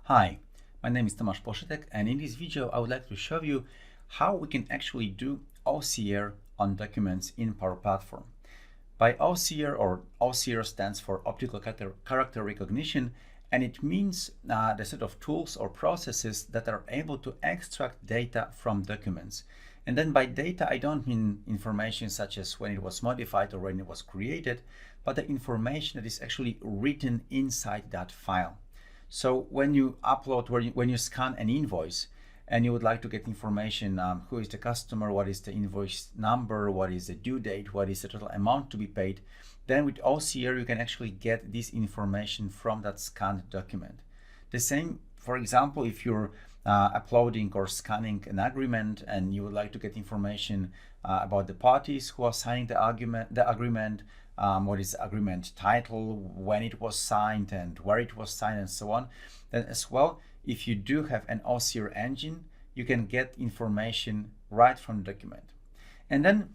Hi, my name is Tomasz Poszetek, and in this video I would like to show you how we can actually do OCR on documents in Power Platform. By OCR, or OCR stands for Optical Character Recognition, and it means the set of tools or processes that are able to extract data from documents. And then by data, I don't mean information such as when it was modified or when it was created, but the information that is actually written inside that file. So when you upload, when you scan an invoice and you would like to get information, who is the customer, what is the invoice number, what is the due date, what is the total amount to be paid, then with OCR you can actually get this information from that scanned document. The same, for example, if you're uploading or scanning an agreement and you would like to get information about the parties who are signing the agreement, what is the agreement title, when it was signed and where it was signed and so on. Then as well, if you do have an OCR engine, you can get information right from the document. And then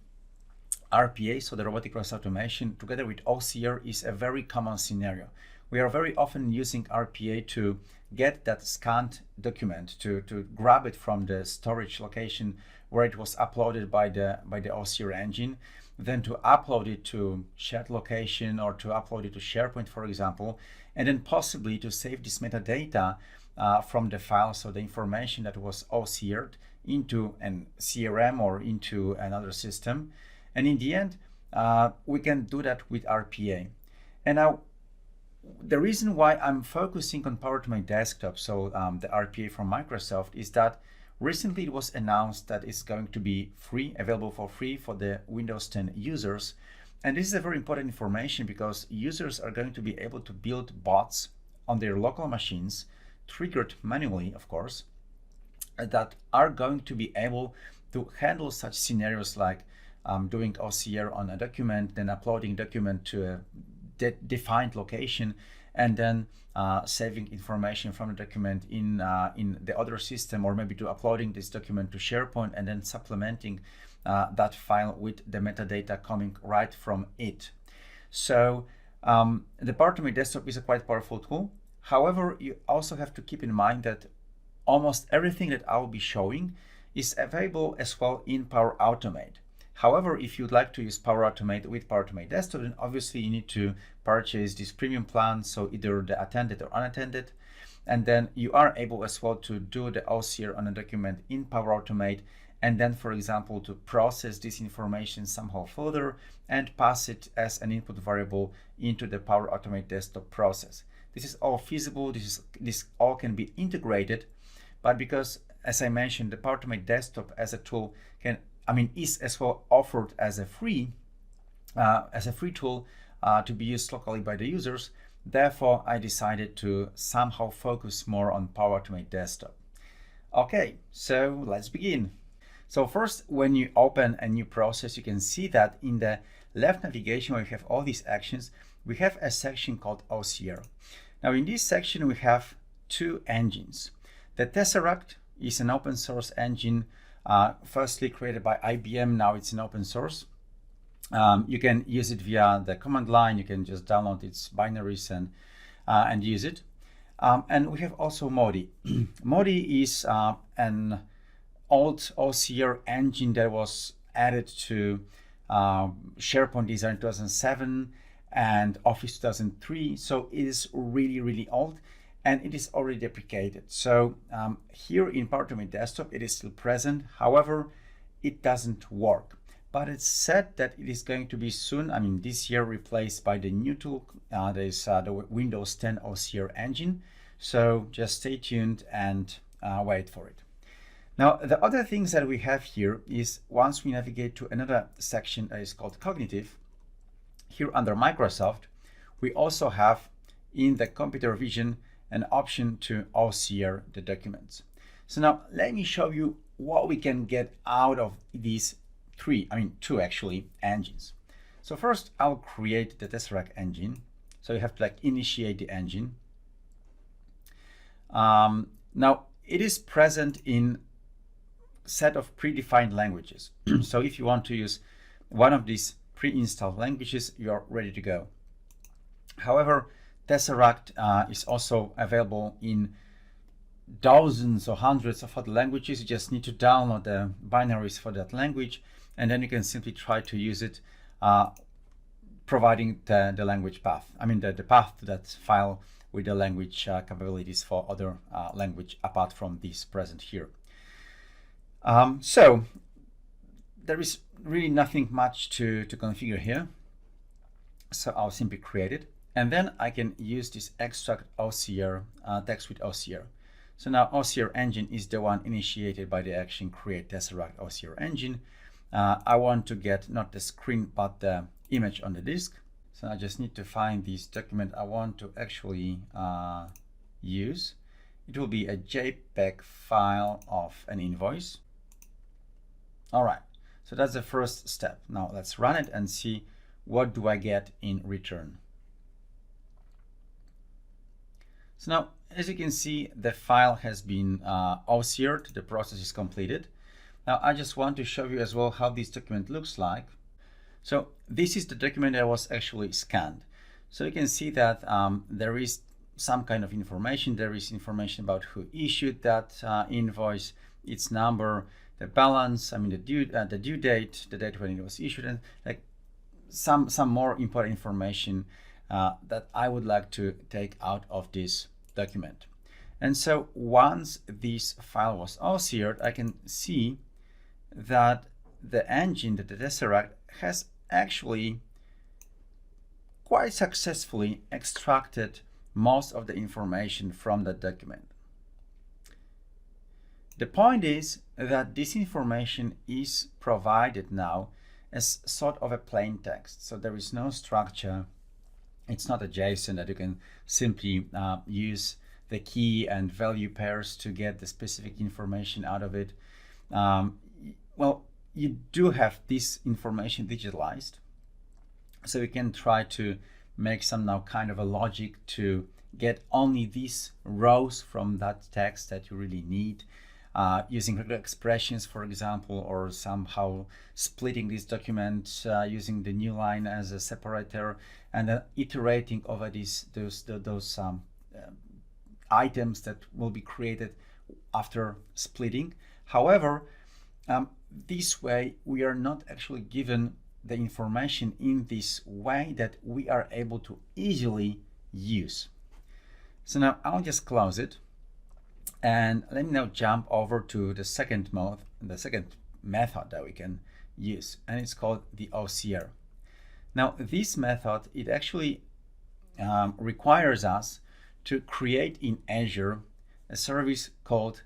RPA, so the robotic process automation, together with OCR is a very common scenario. We are very often using RPA to get that scanned document, to grab it from the storage location where it was uploaded by the OCR engine, then to upload it to shared location or to upload it to SharePoint, for example, and then possibly to save this metadata from the file, so the information that was OCR'd into an CRM or into another system. And in the end, we can do that with RPA. And now, the reason why I'm focusing on Power Automate Desktop, so the RPA from Microsoft, is that recently it was announced that it's going to be free, available for free for the Windows 10 users. And this is a very important information because users are going to be able to build bots on their local machines, triggered manually, of course, that are going to be able to handle such scenarios like doing OCR on a document, then uploading document to a defined location, and then saving information from the document in the other system, or maybe to uploading this document to SharePoint and then supplementing that file with the metadata coming right from it. So the Power Automate Desktop is a quite powerful tool. However, you also have to keep in mind that almost everything that I will be showing is available as well in Power Automate. However, if you'd like to use Power Automate with Power Automate Desktop, then obviously you need to purchase this premium plan, so either the attended or unattended, and then you are able as well to do the OCR on a document in Power Automate, and then, for example, to process this information somehow further and pass it as an input variable into the Power Automate Desktop process. This is all feasible, this all can be integrated, but because, as I mentioned, the Power Automate Desktop as a tool is as well offered as a free tool to be used locally by the users. Therefore, I decided to somehow focus more on Power Automate Desktop. Okay, so let's begin. So first, when you open a new process, you can see that in the left navigation where we have all these actions, we have a section called OCR. Now in this section, we have two engines. The Tesseract is an open source engine, firstly created by IBM, now it's in open source. You can use it via the command line, you can just download its binaries and use it. And we have also Modi. Modi is an old OCR engine that was added to SharePoint Design 2007 and Office 2003, so it is really, really old. And it is already deprecated. So here in Power Automate Desktop, it is still present. However, it doesn't work. But it's said that it is going to be soon, this year, replaced by the new tool. That is the Windows 10 OCR engine. So just stay tuned and wait for it. Now, the other things that we have here is once we navigate to another section that is called Cognitive, here under Microsoft, we also have in the computer vision an option to OCR the documents. So now let me show you what we can get out of these two actually engines. So first I'll create the Tesseract engine. So you have to initiate the engine. Now it is present in set of predefined languages. So if you want to use one of these pre-installed languages, you're ready to go. However, Tesseract is also available in dozens or hundreds of other languages. You just need to download the binaries for that language, and then you can simply try to use it, providing the language path. I mean the path to that file with the language capabilities for other language apart from this present here. So there is really nothing much to configure here. So I'll simply create it, and then I can use this extract OCR text with OCR. So now OCR engine is the one initiated by the action create Tesseract OCR engine. I want to get not the screen but the image on the disk. So I just need to find this document I want to actually use. It will be a JPEG file of an invoice. All right, so that's the first step. Now let's run it and see what do I get in return. So now, as you can see, the file has been OCR'd, the process is completed. Now I just want to show you as well how this document looks like. So this is the document that was actually scanned. So you can see that there is some kind of information. There is information about who issued that invoice, its number, the balance, I mean the due date, the date when it was issued, and like some more important information that I would like to take out of this document. And so once this file was OCR'd, I can see that the engine, the Tesseract, has actually quite successfully extracted most of the information from that document. The point is that this information is provided now as sort of a plain text. So there is no structure. It's not a JSON that you can simply use the key and value pairs to get the specific information out of it. Well, you do have this information digitalized, so you can try to make some now kind of a logic to get only these rows from that text that you really need, using regular expressions, for example, or somehow splitting this document using the new line as a separator, and then iterating over those items that will be created after splitting. However, this way we are not actually given the information in this way that we are able to easily use. So now I'll just close it, and let me now jump over to the second method that we can use, and it's called the OCR. Now this method, it actually requires us to create in Azure a service called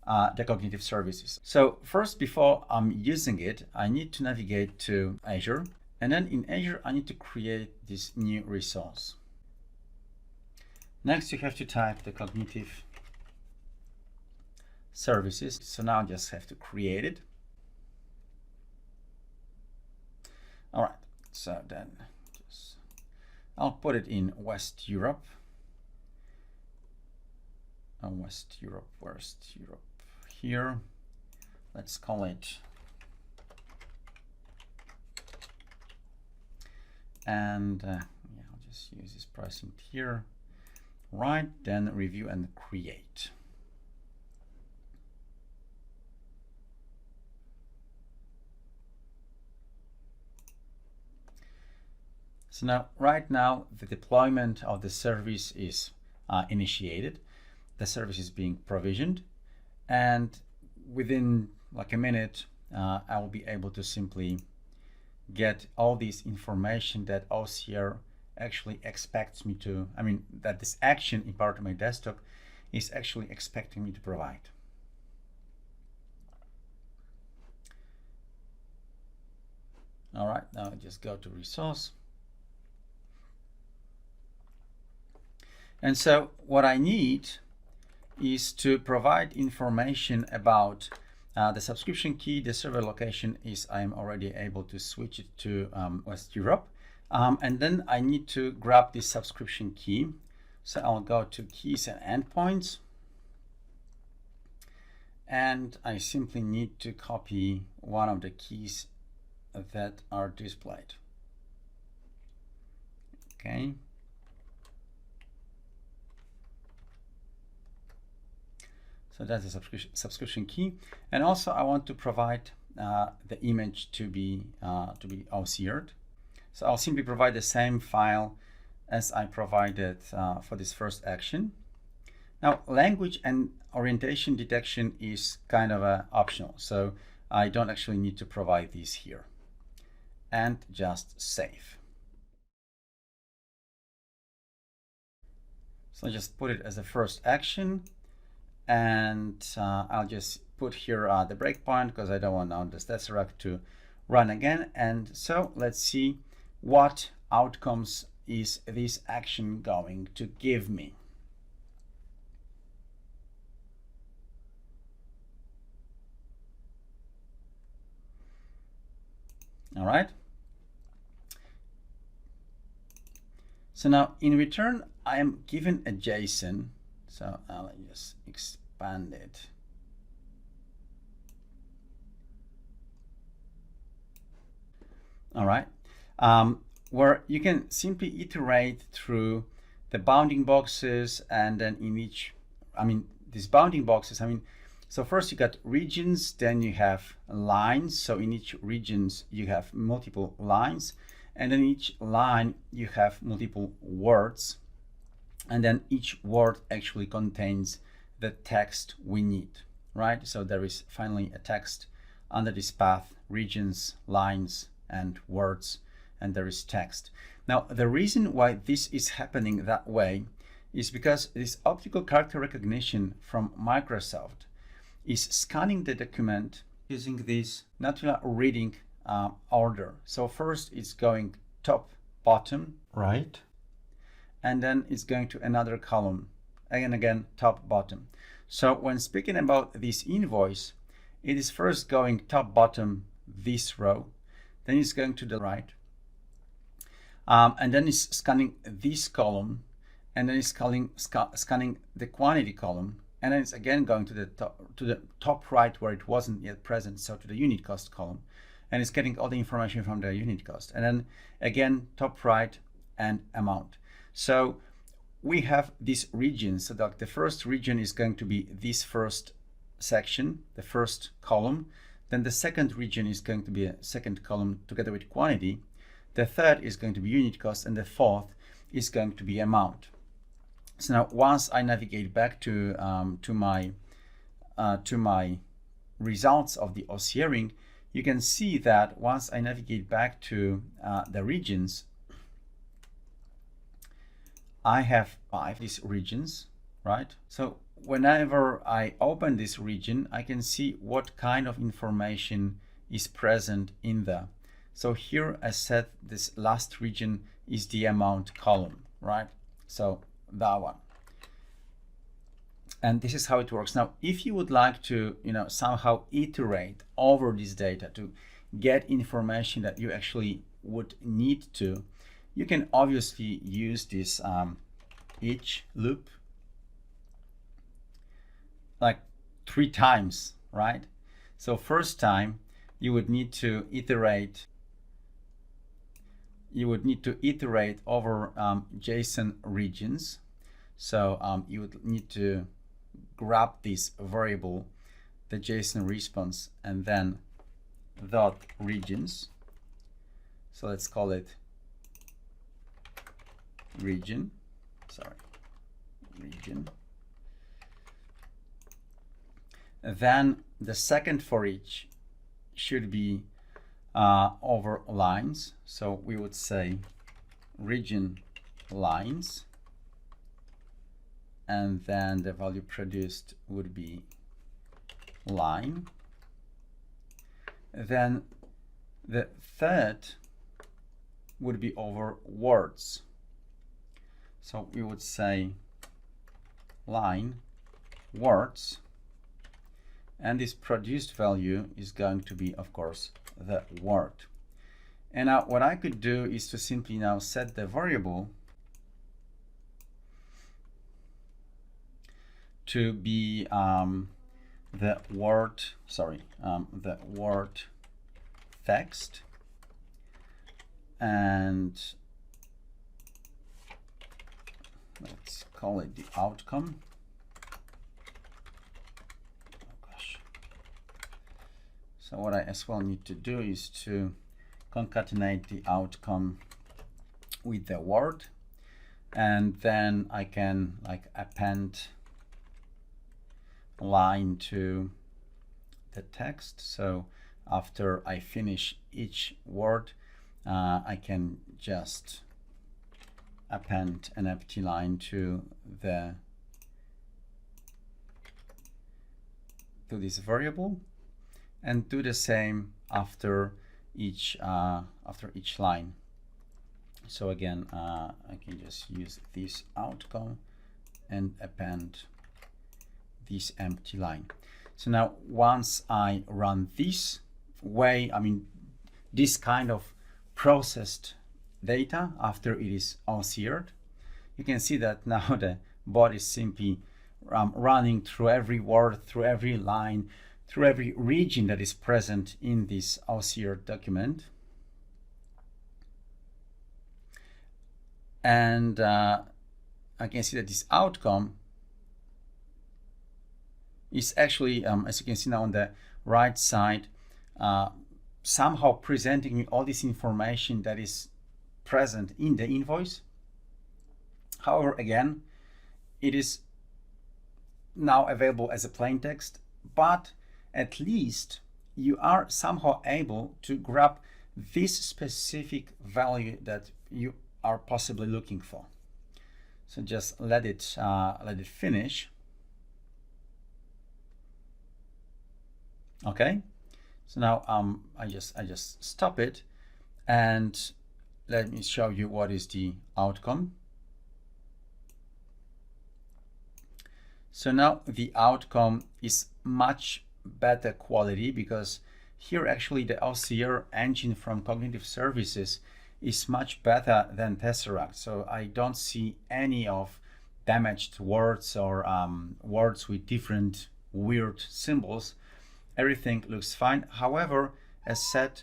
the Cognitive Services. So first, before I'm using it, I need to navigate to Azure, and then in Azure I need to create this new resource. Next you have to type the Cognitive Services. So now I just have to create it. All right, so then I'll put it in West Europe. West Europe, here. Let's call it, and yeah, I'll just use this pricing here. Right, then review and create. So now, right now, the deployment of the service is initiated. The service is being provisioned, and within like a minute, I will be able to simply get all this information that OCR actually expects me to, that this action in part of my desktop is actually expecting me to provide. All right, now I just go to resource. And so what I need is to provide information about the subscription key. The server location is I am already able to switch it to West Europe. And then I need to grab this subscription key. So I'll go to keys and endpoints. And I simply need to copy one of the keys that are displayed. Okay. So that's the subscription key. And also I want to provide the image to be OCR'd. So I'll simply provide the same file as I provided for this first action. Now, language and orientation detection is kind of optional, so I don't actually need to provide these here. And just save. So just put it as the first action, and I'll just put here the breakpoint because I don't want now this Tesseract to run again. And so let's see what outcomes is this action going to give me. All right. So now in return, I am given a JSON. So I'll just expand it. All right. Where you can simply iterate through the bounding boxes, and then in each, these bounding boxes, so first you got regions, then you have lines. So in each regions you have multiple lines, and in each line you have multiple words, and then each word actually contains the text we need, right? So there is finally a text under this path: regions, lines, and words, and there is text. Now the reason why this is happening that way is because this optical character recognition from Microsoft is scanning the document using this natural reading order. So first it's going top, bottom, right, and then it's going to another column, again top, bottom. So when speaking about this invoice, it is first going top, bottom, this row, then it's going to the right, and then it's scanning this column, and then it's scanning the quantity column, and then it's again going to the top right where it wasn't yet present, so to the unit cost column, and it's getting all the information from the unit cost, and then again top right and amount. So we have these regions. So the first region is going to be this first section, the first column. Then the second region is going to be a second column together with quantity. The third is going to be unit cost, and the fourth is going to be amount. So now once I navigate back to my results of the OCRing, you can see that once I navigate back to the regions, I have 5 these regions, right? So whenever I open this region, I can see what kind of information is present in there. So here I said this last region is the amount column, right? So that one. And this is how it works. Now, if you would like to, somehow iterate over this data to get information that you actually would need to, you can obviously use this each loop like 3 times, right? So first time you would need to iterate. You would need to iterate over JSON regions. So you would need to grab this variable, the JSON response, and then dot regions. So let's call it region. Then the second for each should be over lines. So we would say region lines, and then the value produced would be line. Then the third would be over words. So we would say line words, and this produced value is going to be, of course, the word. And now what I could do is to simply now set the variable to be the word text, and let's call it the outcome. So what I as well need to do is to concatenate the outcome with the word, and then I can like append line to the text. So after I finish each word, I can just append an empty line to this variable, and do the same after each line. So again, I can just use this outcome and append this empty line. So now once I run this way, I mean this kind of processed data after it is OCR'd, you can see that now the bot is simply running through every word, through every line, through every region that is present in this OCR document. And I can see that this outcome is actually, as you can see now on the right side, somehow presenting me all this information that is present in the invoice. However, again, it is now available as a plain text, but at least you are somehow able to grab this specific value that you are possibly looking for. So just let it finish. Okay, so now I just stop it, and let me show you what is the outcome. So now the outcome is much better quality, because here actually the OCR engine from Cognitive Services is much better than Tesseract. So I don't see any of damaged words or words with different weird symbols. Everything looks fine. However, as said,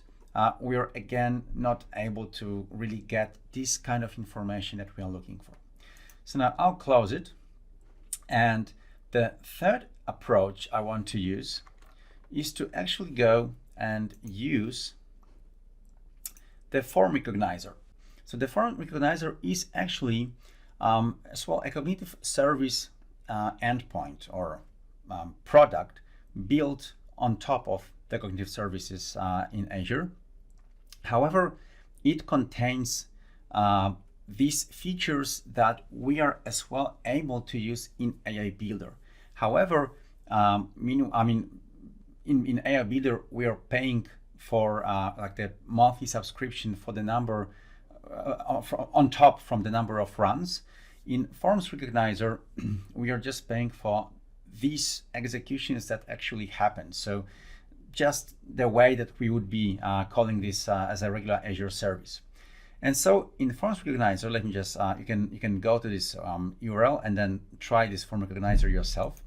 we're again not able to really get this kind of information that we are looking for. So now I'll close it. And the third approach I want to use is to actually go and use the form recognizer. So the form recognizer is actually as well a cognitive service endpoint or product built on top of the cognitive services in Azure. However, it contains these features that we are as well able to use in AI Builder. However, in AI Builder, we are paying for like the monthly subscription for the number on top from the number of runs. In Forms Recognizer, we are just paying for these executions that actually happen. So just the way that we would be calling this as a regular Azure service. And so in Forms Recognizer, let me just, you can go to this URL and then try this Form Recognizer yourself.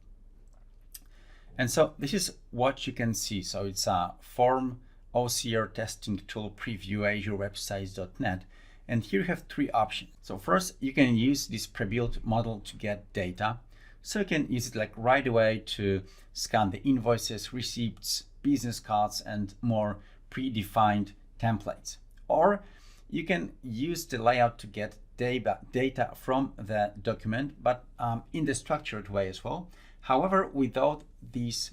And so this is what you can see. So it's a form OCR testing tool preview Azure websites.net. And here you have three options. So first, you can use this pre-built model to get data. So you can use it like right away to scan the invoices, receipts, business cards, and more predefined templates. Or you can use the layout to get data from the document, but in the structured way as well. However, without these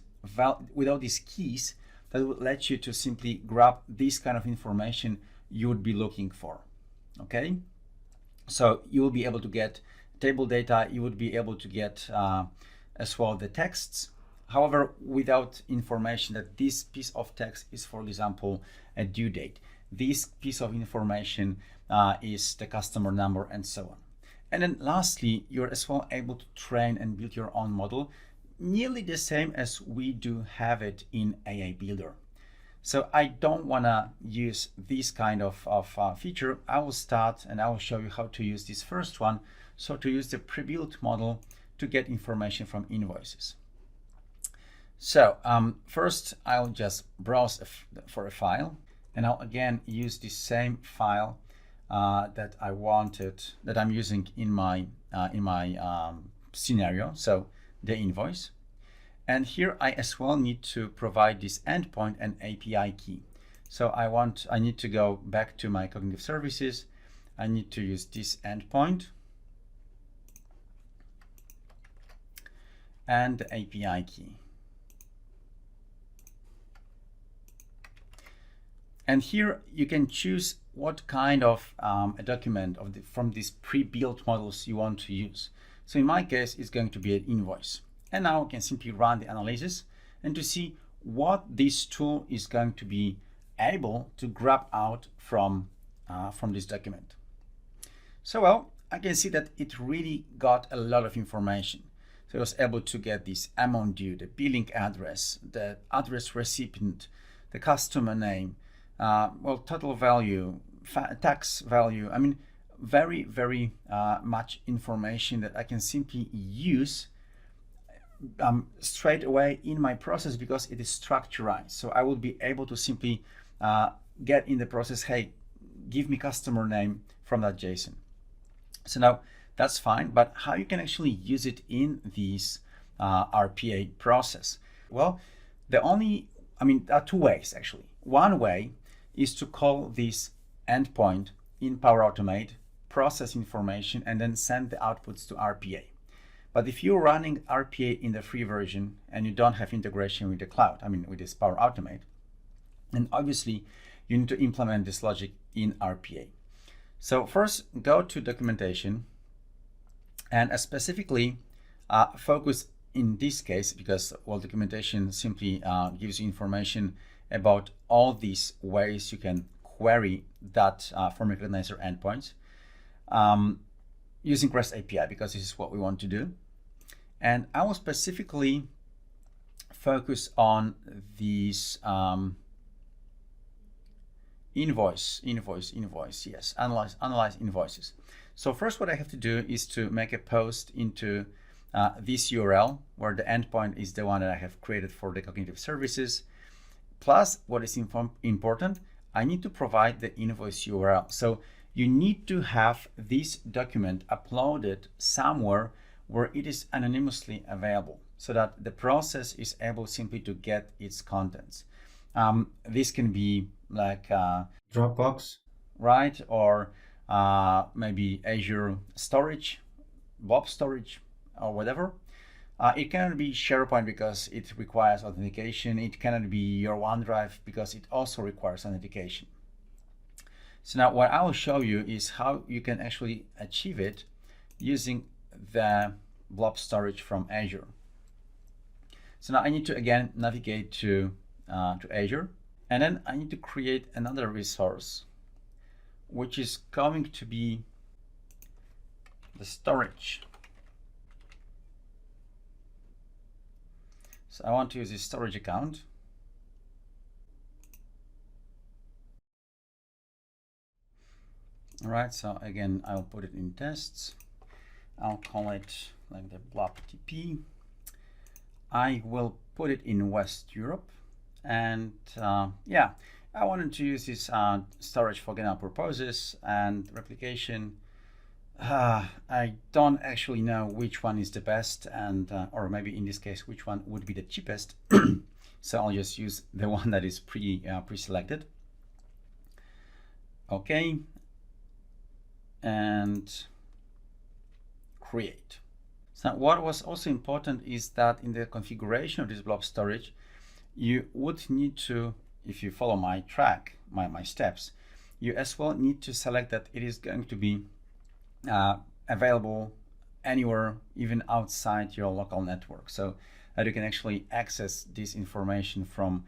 keys that would let you to simply grab this kind of information you would be looking for. Okay, so you will be able to get table data, you would be able to get as well the texts. However, without information that this piece of text is, for example, a due date. This piece of information is the customer number and so on. And then lastly, you're as well able to train and build your own model, nearly the same as we do have it in AI Builder. So I don't want to use this kind of feature. I will start and I will show you how to use this first one. So to use the pre-built model to get information from invoices. So first I'll just browse for a file, and I'll again use the same file that I'm using in my scenario. So the invoice. And here I as well need to provide this endpoint and API key. So I need to go back to my Cognitive Services. I need to use this endpoint and the API key. And here you can choose what kind of a document from these pre-built models you want to use. So in my case, it's going to be an invoice. And now I can simply run the analysis and to see what this tool is going to be able to grab out from this document. So well, I can see that it really got a lot of information. So I was able to get this amount due, the billing address, the address recipient, the customer name, well, total value, tax value. I mean, very, very much information that I can simply use straight away in my process because it is structured. So I will be able to simply get in the process, hey, give me customer name from that JSON. So now that's fine, but how you can actually use it in this RPA process? Well, there are two ways actually. One way is to call this endpoint in Power Automate, process information, and then send the outputs to RPA. But if you're running RPA in the free version and you don't have integration with the cloud, with this Power Automate, then obviously you need to implement this logic in RPA. So first, go to documentation and specifically focus in this case, because well, documentation simply gives you information about all these ways you can query that form recognizer endpoints using REST API, because this is what we want to do. And I will specifically focus on these invoice, yes, analyze invoices. So first what I have to do is to make a post into this URL where the endpoint is the one that I have created for the Cognitive Services. Plus, what is important, I need to provide the invoice URL. So you need to have this document uploaded somewhere where it is anonymously available so that the process is able simply to get its contents. This can be like Dropbox, right? Or maybe Azure storage, Blob storage, or whatever. It cannot be SharePoint because it requires authentication. It cannot be your OneDrive because it also requires authentication. So now what I will show you is how you can actually achieve it using the Blob storage from Azure. So now I need to again navigate to Azure, and then I need to create another resource, which is going to be the storage. So I want to use this storage account. All right, so again, I'll put it in tests. I'll call it like the Blob TP. I will put it in West Europe. And yeah, I wanted to use this storage for general purposes and replication. I don't actually know which one is the best, and or maybe in this case, which one would be the cheapest. So I'll just use the one that is pre-selected. Okay, and create. So what was also important is that in the configuration of this Blob storage, you would need to, if you follow my track, my steps, you as well need to select that it is going to be available anywhere, even outside your local network, so that you can actually access this information from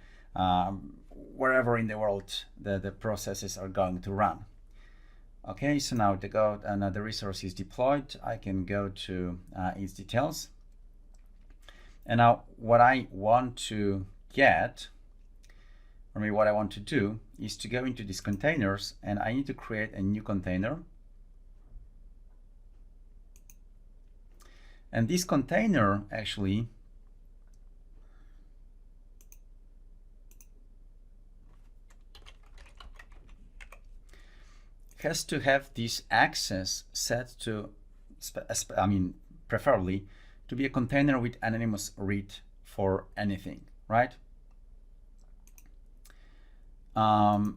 wherever in the world the processes are going to run. Okay, so now the resource is deployed. I can go to its details. And now what I want to get, or maybe what I want to do, is to go into these containers, and I need to create a new container. And this container actually has to have this access set to, preferably to be a container with anonymous read for anything, right? Okay,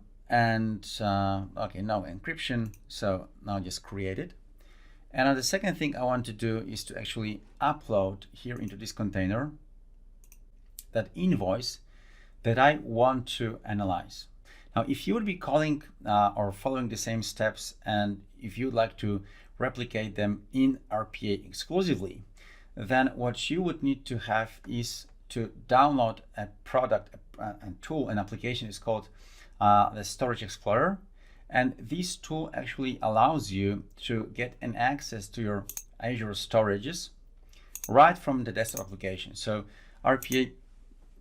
now encryption, so now just create it. And now the second thing I want to do is to actually upload here into this container that invoice that I want to analyze. Now, if you would be calling or following the same steps, and if you'd like to replicate them in RPA exclusively, then what you would need to have is to download a product, a tool, an application is called the Storage Explorer. And this tool actually allows you to get an access to your Azure storages right from the desktop application. So RPA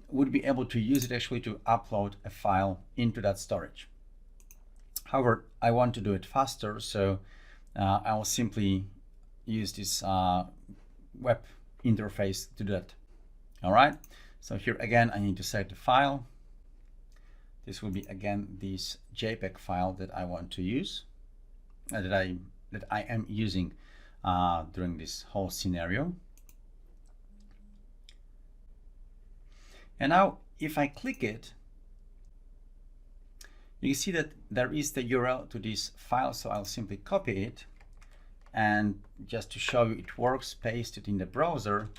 would be able to use it actually to upload a file into that storage. However, I want to do it faster, so I will simply use this web interface to do that. All right, so here again, I need to select the file. This will be again this JPEG file that I want to use, that I am using during this whole scenario. And now, if I click it, you can see that there is the URL to this file. So I'll simply copy it, and just to show you it works, paste it in the browser.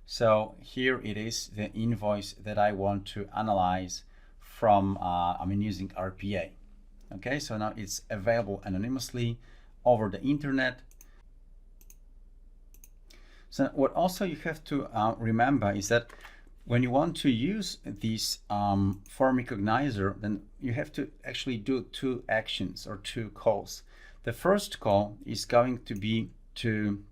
So here it is, the invoice that I want to analyze from using RPA. Okay, so now it's available anonymously over the internet. So what also you have to remember is that when you want to use this form recognizer, then you have to actually do two actions or two calls. The first call is going to be to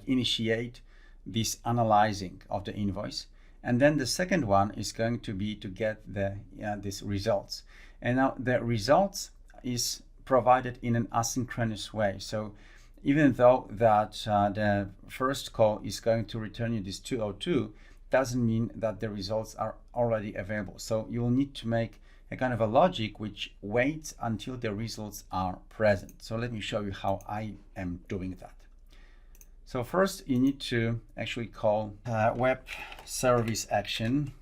initiate this analyzing of the invoice. And then the second one is going to be to get these results. And now the results is provided in an asynchronous way. So even though that the first call is going to return you this 202, doesn't mean that the results are already available. So you will need to make a kind of a logic which waits until the results are present. So let me show you how I am doing that. So first you need to actually call web service action.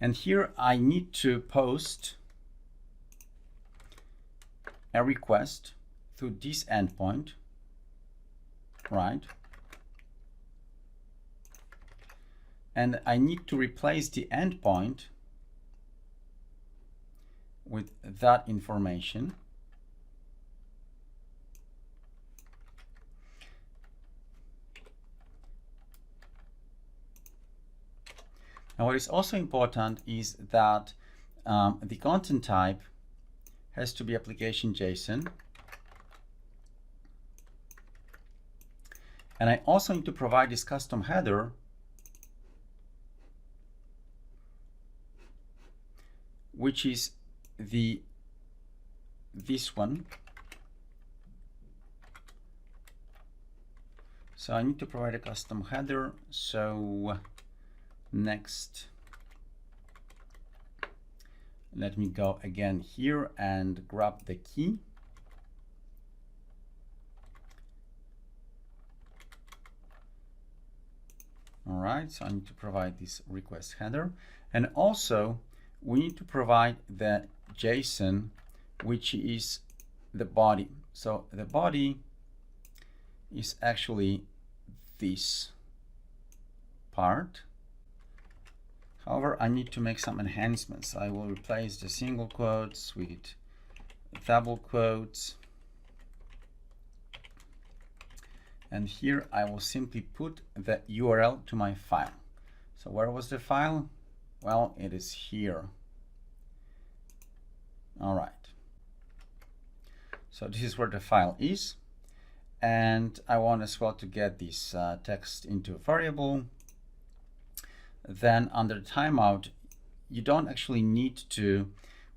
And here I need to post a request to this endpoint, right? And I need to replace the endpoint with that information. Now, what is also important is that the content type has to be application JSON. And I also need to provide this custom header, which is this one. So I need to provide a custom header. So next, let me go again here and grab the key. All right, so I need to provide this request header, and also we need to provide the JSON, which is the body. So the body is actually this part. However, I need to make some enhancements. I will replace the single quotes with double quotes. And here I will simply put the URL to my file. So where was the file? Well, it is here. All right. So this is where the file is. And I want as well to get this text into a variable. Then under timeout, you don't actually need to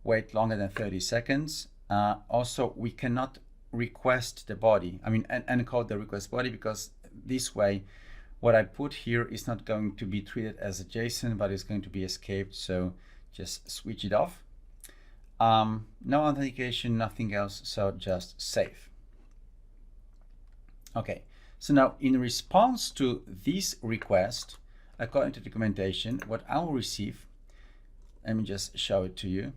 wait longer than 30 seconds. Also, we cannot request the body, encode the request body, because this way, what I put here is not going to be treated as a JSON, but it's going to be escaped. So just switch it off. No authentication, nothing else, so just save. Okay, so now in response to this request, according to documentation, what I will receive, let me just show it to you,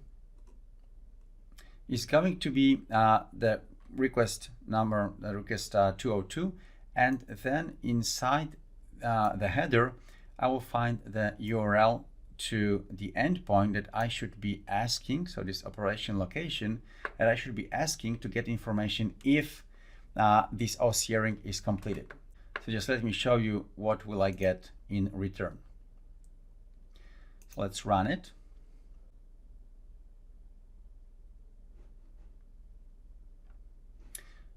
is going to be the request number, the request 202, and then inside the header, I will find the URL to the endpoint that I should be asking, so this operation location, that I should be asking to get information if this OCRing is completed. So just let me show you what will I get in return. So let's run it.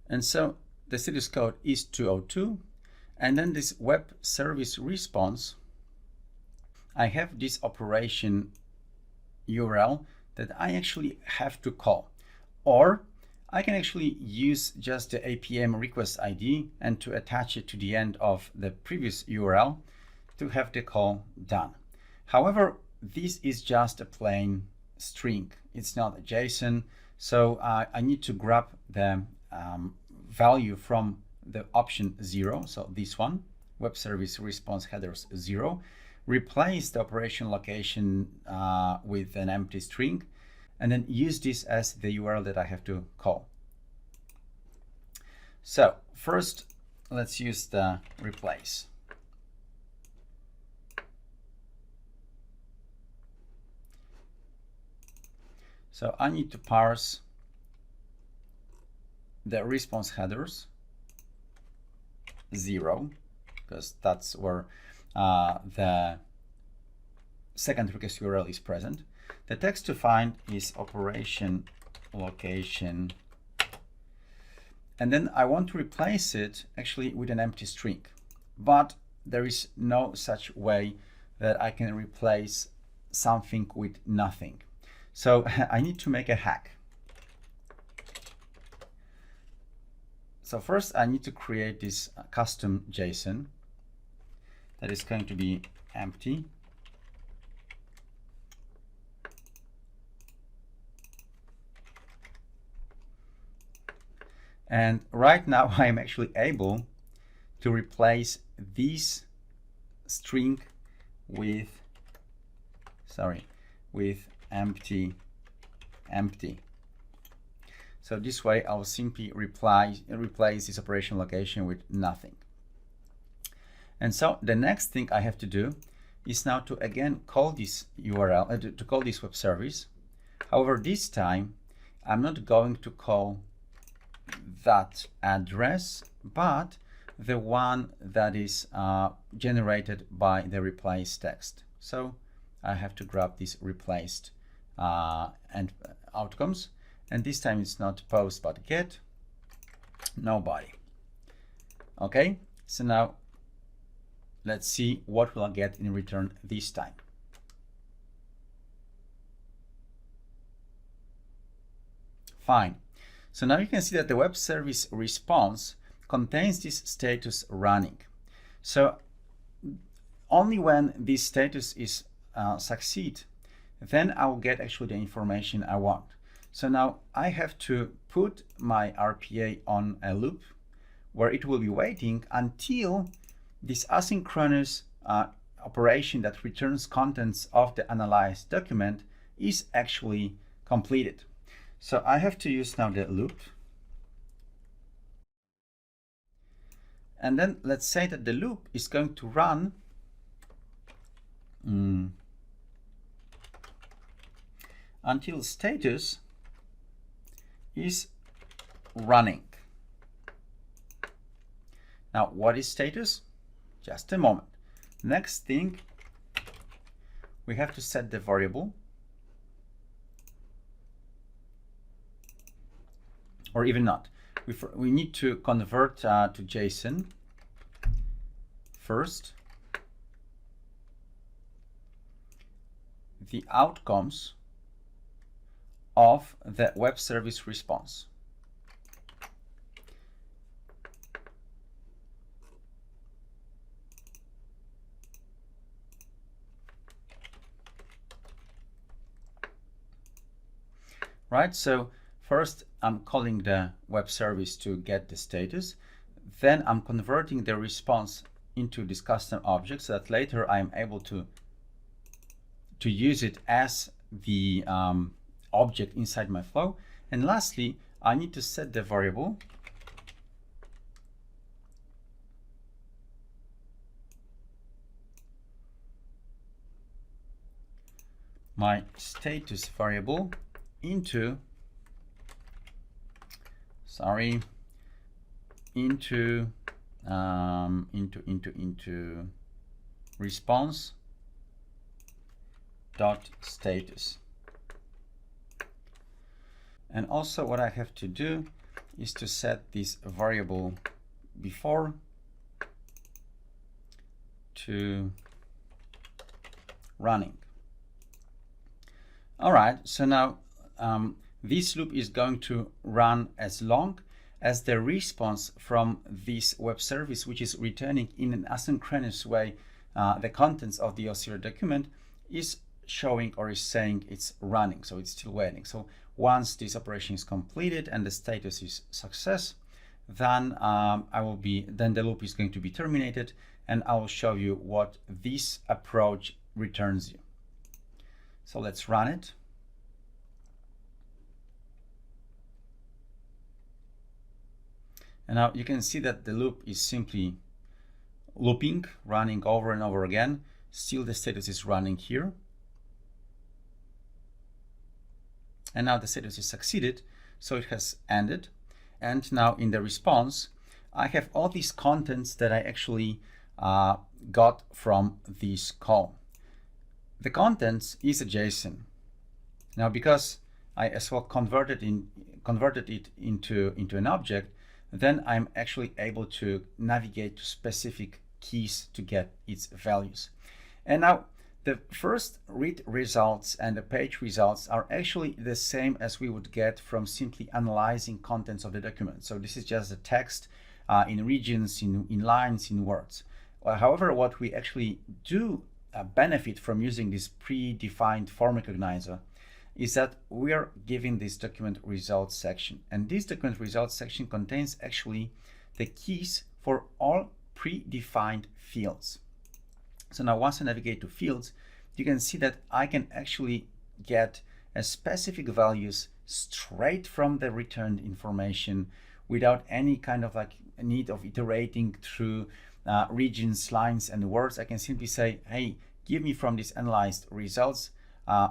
And so the status code is 202, and then this web service response, I have this operation URL that I actually have to call, or I can actually use just the APM request ID and to attach it to the end of the previous URL to have the call done. However, this is just a plain string. It's not a JSON, so I need to grab the value from the option 0, so this one, web service response headers 0, replace the operation location with an empty string, and then use this as the URL that I have to call. So first, let's use the replace. So I need to parse the response headers 0, because that's where the second request URL is present. The text to find is operation location, and then I want to replace it actually with an empty string, but there is no such way that I can replace something with nothing. So I need to make a hack. So first I need to create this custom JSON that is going to be empty. And right now I am actually able to replace this string with, empty. So this way I'll simply replace this operation location with nothing. And so the next thing I have to do is now to again call this URL, to call this web service. However, this time I'm not going to call that address, but the one that is generated by the replace text. So I have to grab this replaced and outcomes, and this time it's not post but get nobody. Okay, so now let's see what we'll get in return this time. Fine. So now you can see that the web service response contains this status running. So only when this status is succeed, then I'll get actually the information I want. So now I have to put my RPA on a loop where it will be waiting until this asynchronous operation that returns contents of the analyzed document is actually completed. So I have to use now the loop. And then let's say that the loop is going to run until status is running. Now, what is status? Just a moment. Next thing, we have to set the variable, or even not. We need to convert to JSON first the outcomes of the web service response. right? So first I'm calling the web service to get the status. Then I'm converting the response into this custom object so that later I'm able to use it as the object inside my flow. And lastly, I need to set the variable my status variable into response dot status. And also what I have to do is to set this variable before to running. All right, so now this loop is going to run as long as the response from this web service, which is returning in an asynchronous way the contents of the OCR document, is showing or is saying it's running, so it's still waiting. So once this operation is completed and the status is success, then then the loop is going to be terminated, and I will show you what this approach returns you. So let's run it. And now you can see that the loop is simply looping, running over and over again. Still the status is running here. And now the status is succeeded, so it has ended. And now in the response, I have all these contents that I actually got from this call. The contents is a JSON. Now because I as well converted it into an object, then I'm actually able to navigate to specific keys to get its values. And now the first read results and the page results are actually the same as we would get from simply analyzing contents of the document. So this is just the text in regions, in lines, in words. However, what we actually do benefit from using this predefined form recognizer is that we are giving this document results section. And this document results section contains actually the keys for all predefined fields. So now once I navigate to fields, you can see that I can actually get a specific values straight from the returned information without any kind of like need of iterating through regions, lines, and words. I can simply say, hey, give me from this analyzed results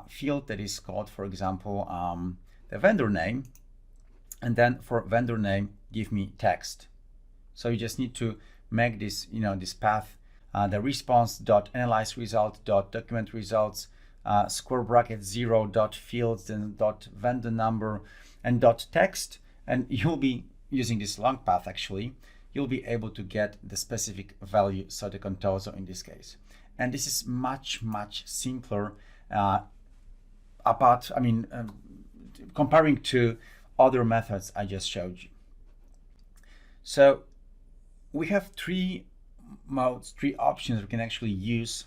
field that is called, for example, the vendor name, and then for vendor name, give me text. So you just need to make this, this path, the response.analyzeResult.document results, square bracket 0 dot fields, then dot vendor number and dot text, and you'll be using this long path. Actually, you'll be able to get the specific value, so the contoso in this case. And this is much simpler. Comparing to other methods I just showed you. So we have three modes, three options we can actually use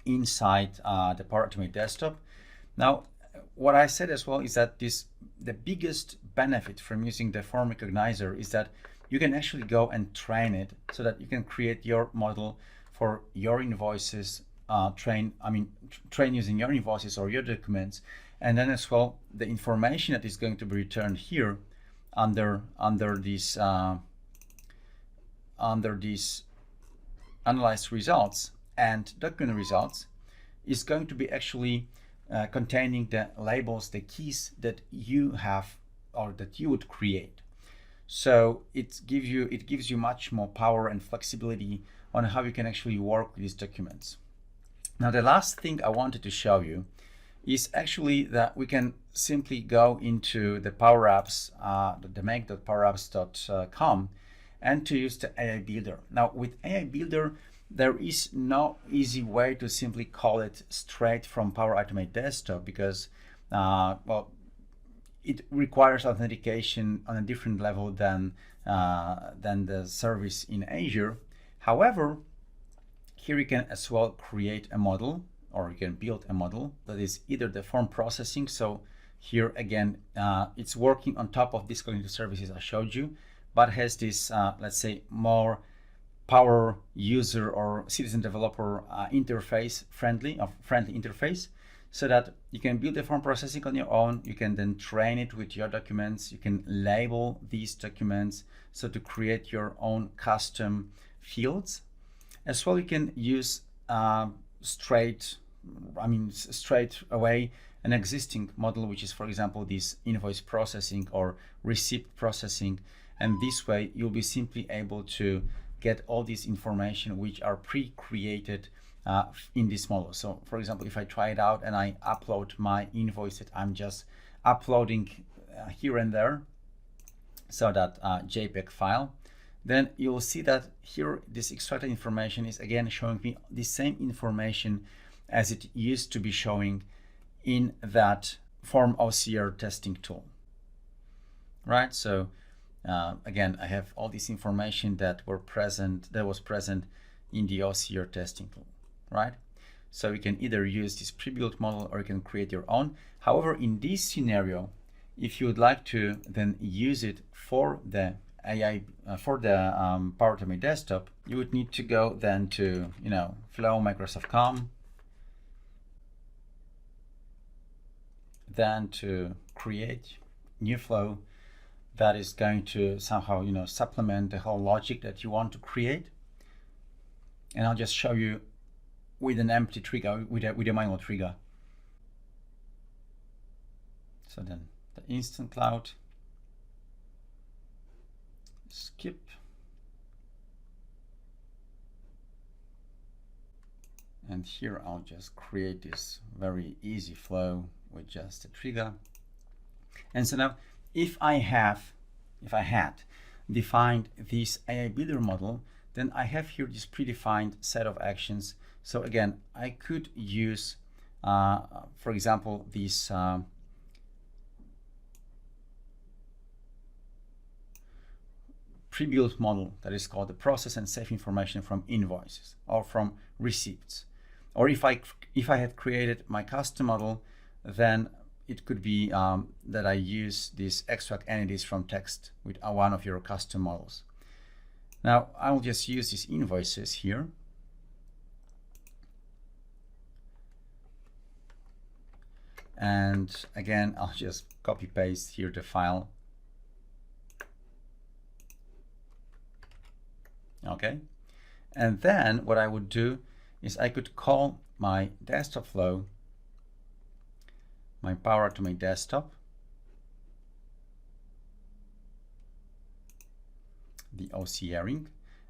inside the Power Automate desktop. Now, what I said as well is that the biggest benefit from using the form recognizer is that you can actually go and train it so that you can create your model for your invoices, train using your invoices or your documents, and then as well the information that is going to be returned here under these analyzed results and document results is going to be actually containing the labels, the keys that you have or that you would create. So it gives you much more power and flexibility on how you can actually work with these documents. Now, the last thing I wanted to show you is actually that we can simply go into the Power Apps, the make.powerapps.com, and to use the AI Builder. Now, with AI Builder, there is no easy way to simply call it straight from Power Automate Desktop because, it requires authentication on a different level than the service in Azure. However, here you can as well create a model, or you can build a model that is either the form processing, so here again, it's working on top of these cognitive services I showed you, but has this, let's say, more power user or citizen developer interface friendly interface, so that you can build the form processing on your own. You can then train it with your documents. You can label these documents, so to create your own custom fields. As well, you can use straight away an existing model, which is, for example, this invoice processing or receipt processing. And this way, you'll be simply able to get all this information which are pre-created in this model. So, for example, if I try it out and I upload my invoice that I'm just uploading here and there, so that JPEG file, then you'll see that here this extracted information is again showing me the same information as it used to be showing in that form OCR testing tool, right? So again, I have all this information that was present in the OCR testing tool, right? So you can either use this pre-built model or you can create your own. However, in this scenario, if you would like to then use it for the AI, for the Power Automate desktop, you would need to go then to, Flow, Microsoft.com, then to create new flow that is going to somehow, supplement the whole logic that you want to create. And I'll just show you with an empty trigger, with a manual trigger. So then the instant cloud, skip, and here I'll just create this very easy flow with just a trigger. And so now, if I had defined this AI builder model, then I have here this predefined set of actions. So again, I could use, for example, this pre-built model that is called the process and save information from invoices or from receipts. Or if I had created my custom model, then it could be that I use this extract entities from text with one of your custom models. Now I'll just use these invoices here. And again, I'll just copy paste here the file. Okay. And then what I would do is I could call my desktop flow, my Power Automate desktop, the OCRing,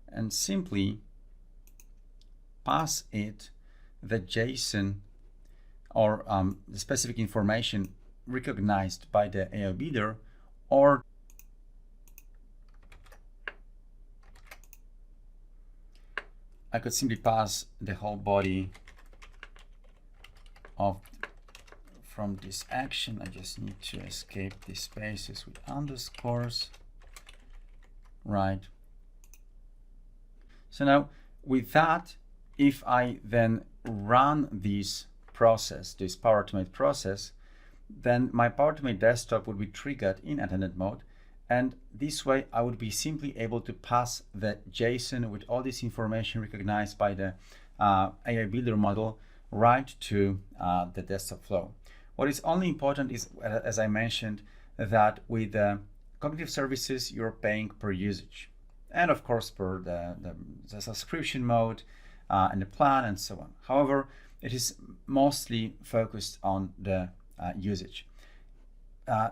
and simply pass it the JSON or the specific information recognized by the AI builder, or I could simply pass the whole body from this action. I just need to escape these spaces with underscores, right? So now with that, if I then run this process, this Power Automate process, then my Power Automate desktop would be triggered in attended mode. And this way I would be simply able to pass the JSON with all this information recognized by the AI builder model right to the desktop flow. What is only important is, as I mentioned, that with cognitive services, you're paying per usage. And of course, per the subscription mode and the plan and so on. However, it is mostly focused on the usage.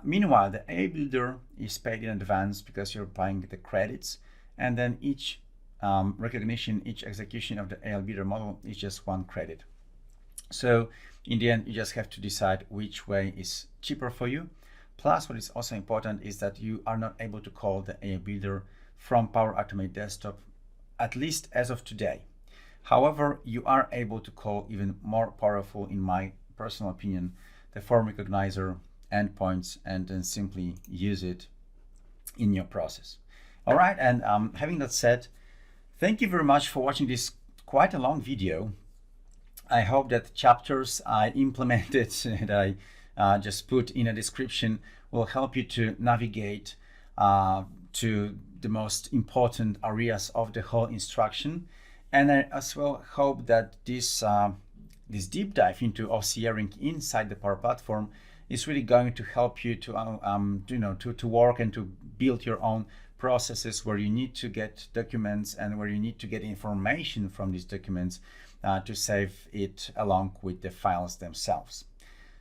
Meanwhile, the AI builder is paid in advance because you're buying the credits, and then each recognition, each execution of the AI builder model is just 1 credit. So in the end, you just have to decide which way is cheaper for you. Plus, what is also important is that you are not able to call the AI builder from Power Automate desktop, at least as of today. However, you are able to call even more powerful, in my personal opinion, the form recognizer endpoints, and then simply use it in your process. All right, and having that said, thank you very much for watching this quite a long video. I hope that chapters I implemented, that I just put in a description will help you to navigate to the most important areas of the whole instruction. And I as well hope that this deep dive into OCRing inside the Power Platform is really going to help you to to work and to build your own processes where you need to get documents and where you need to get information from these documents to save it along with the files themselves.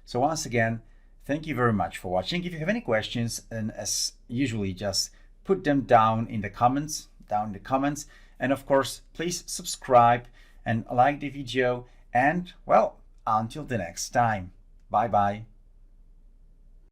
So once again, thank you very much for watching. If you have any questions, and as usually, just put them down in the comments, and of course, please subscribe and like the video. And well, until the next time, bye bye.